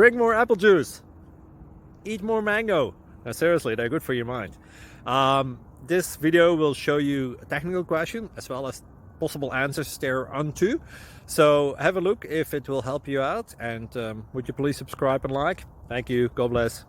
Drink more apple juice. Eat more mango. No, seriously, they're good for your mind. This video will show you a technical question as well as possible answers thereunto. So have a look if it will help you out, and would you please subscribe and like? Thank you. God bless.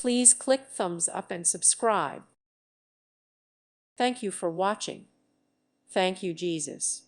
Please click thumbs up and subscribe. Thank you for watching. Thank you, Jesus.